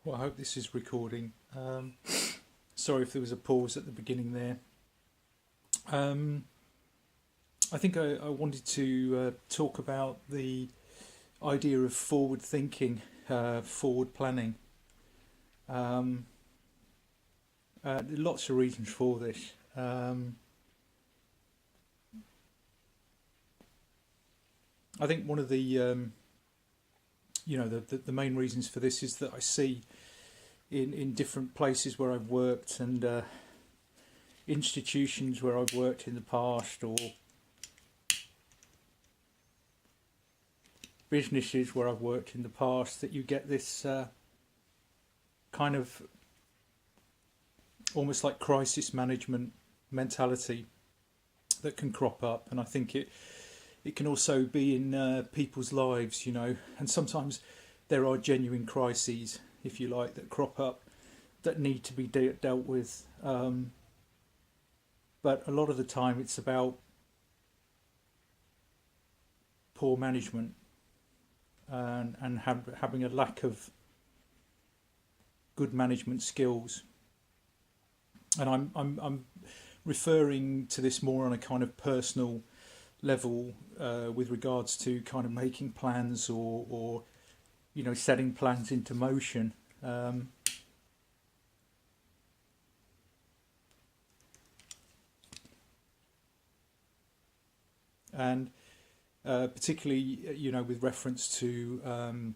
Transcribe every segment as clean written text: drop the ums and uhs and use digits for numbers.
Well, I hope this is recording. Sorry if there was a pause at the beginning there. Um, I think I wanted to talk about the idea of forward thinking, forward planning. Um, Lots of reasons for this. I think one of the main reasons for this is that I see in different places where I've worked and institutions where I've worked in the past, or businesses where I've worked in the past, that you get this kind of almost like crisis management mentality that can crop up, and I think it can also be in people's lives, and sometimes there are genuine crises, if you like, that crop up that need to be dealt with. But a lot of the time, it's about poor management and having a lack of good management skills. And I'm referring to this more on a kind of personal level, with regards to kind of making plans or setting plans into motion. And particularly, with reference to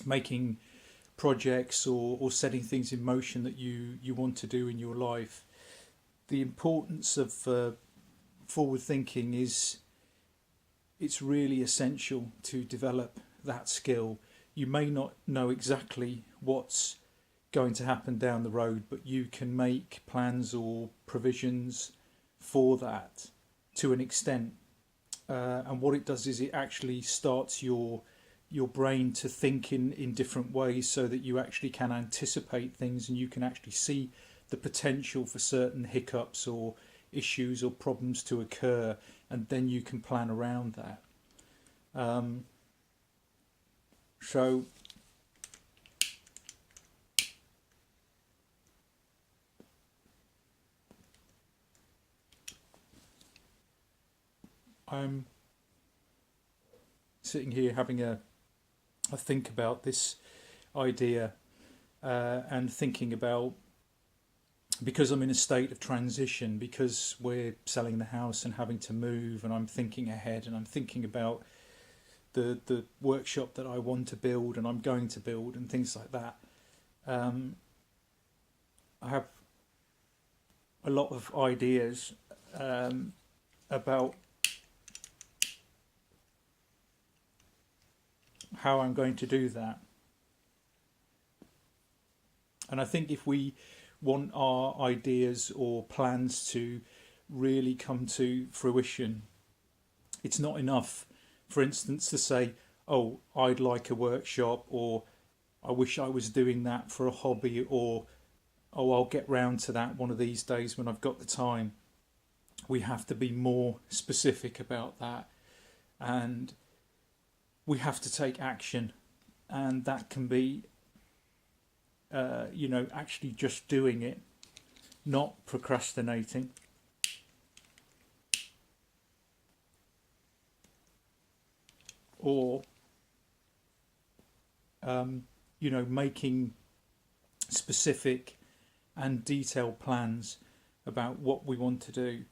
making projects or setting things in motion that you want to do in your life. The importance of forward thinking is it's really essential to develop that skill. You may not know exactly what's going to happen down the road, but you can make plans or provisions for that to an extent. And what it does is it actually starts your brain to think in different ways, so that you actually can anticipate things and you can actually see the potential for certain hiccups or issues or problems to occur, and then you can plan around that. So I'm sitting here having a think about this idea, and thinking about, because I'm in a state of transition, because we're selling the house and having to move, and I'm thinking ahead and I'm thinking about the workshop that I want to build and I'm going to build and things like that. I have a lot of ideas about how I'm going to do that. And I think if we want our ideas or plans to really come to fruition, it's not enough, for instance, to say, oh, I'd like a workshop, or I wish I was doing that for a hobby, or oh, I'll get round to that one of these days when I've got the time. We have to be more specific about that, and we have to take action, and that can be actually just doing it, not procrastinating. Or making specific and detailed plans about what we want to do.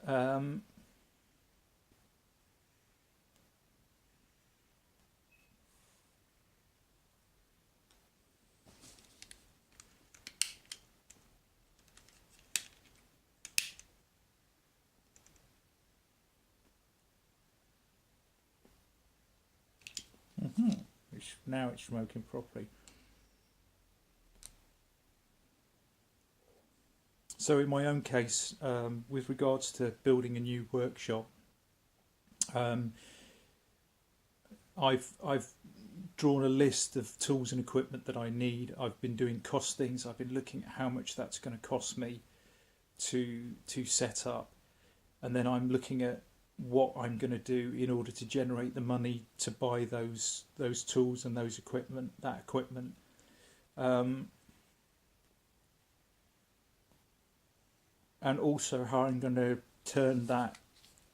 Um, Now it's smoking properly. So in my own case, with regards to building a new workshop, um, I've drawn a list of tools and equipment that I need. I've been doing costings. I've been looking at how much that's going to cost me to set up, and then I'm looking at what I'm going to do in order to generate the money to buy those tools and that equipment. Um, and also how I'm going to turn that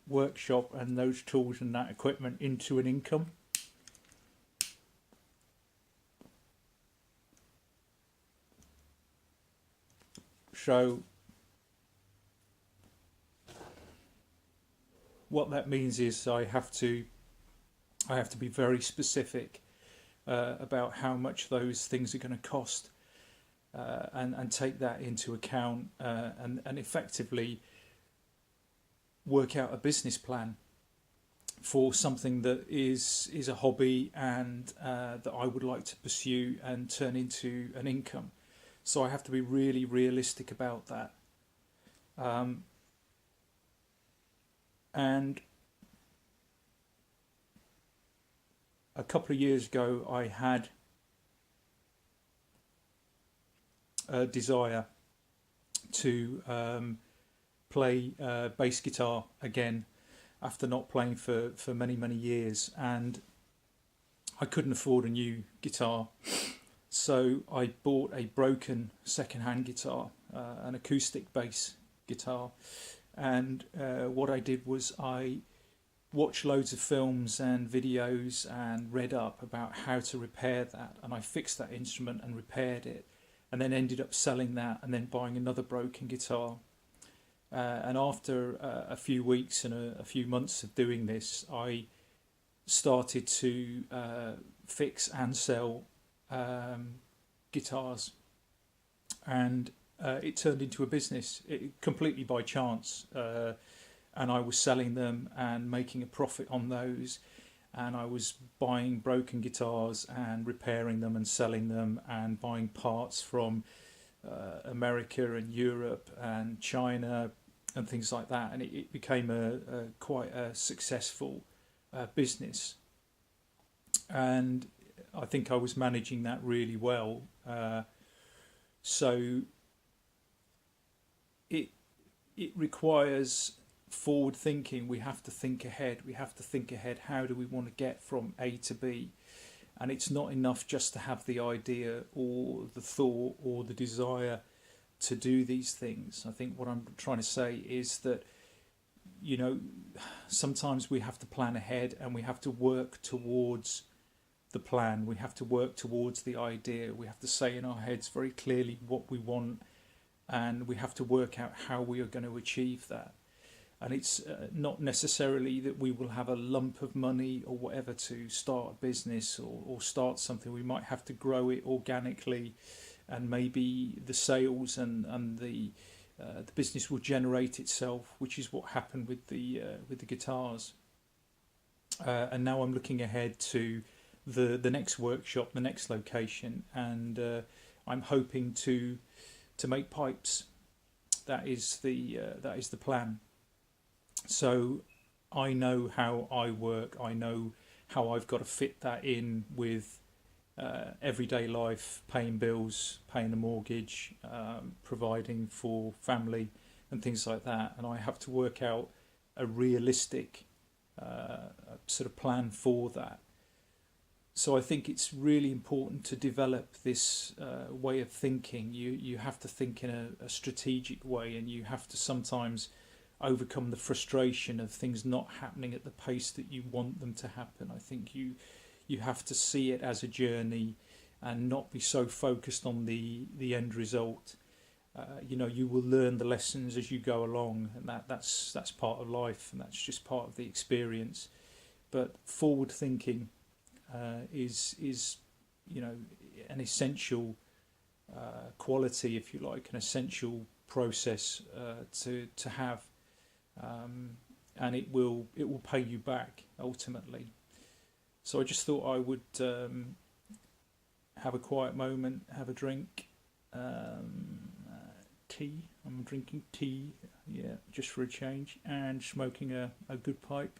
workshop and those tools and that equipment into an income. So what that means is I have to be very specific about how much those things are going to cost, and take that into account, and effectively work out a business plan for something that is a hobby and that I would like to pursue and turn into an income. So I have to be really realistic about that. And a couple of years ago, I had a desire to play bass guitar again after not playing for many years, and I couldn't afford a new guitar, so I bought a broken second-hand guitar, an acoustic bass guitar, and what I did was I watched loads of films and videos and read up about how to repair that, and I fixed that instrument and repaired it, and then ended up selling that and then buying another broken guitar. And after a few weeks and a few months of doing this, I started to fix and sell guitars, and it turned into a business completely by chance. And I was selling them and making a profit on those, and I was buying broken guitars and repairing them and selling them, and buying parts from America and Europe and China and things like that, and it became a quite a successful business, and I think I was managing that really well. So it requires forward thinking. We have to think ahead. We have to think ahead. How do we want to get from A to B? And it's not enough just to have the idea or the thought or the desire to do these things. I think what I'm trying to say is that, you know, sometimes we have to plan ahead and we have to work towards the plan. We have to work towards the idea. We have to say in our heads very clearly what we want, and we have to work out how we are going to achieve that. And it's not necessarily that we will have a lump of money or whatever to start a business or start something. We might have to grow it organically, and maybe the sales and the business will generate itself, which is what happened with the guitars. And now I'm looking ahead to the next workshop, the next location, and I'm hoping to make pipes. That is the plan. So I know how I work. I know how I've got to fit that in with everyday life, paying bills, paying a mortgage, providing for family and things like that. And I have to work out a realistic sort of plan for that. So I think it's really important to develop this way of thinking. You have to think in a strategic way, and you have to sometimes overcome the frustration of things not happening at the pace that you want them to happen. I think you have to see it as a journey and not be so focused on the end result. You will learn the lessons as you go along, and that's part of life, and that's just part of the experience. But forward thinking is an essential quality, if you like, an essential process to have, and it will pay you back ultimately. So I just thought I would have a quiet moment, have a drink, tea. I'm drinking tea, just for a change, and smoking a good pipe,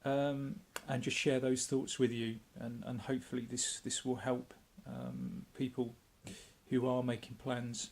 and just share those thoughts with you, and hopefully this will help people who are making plans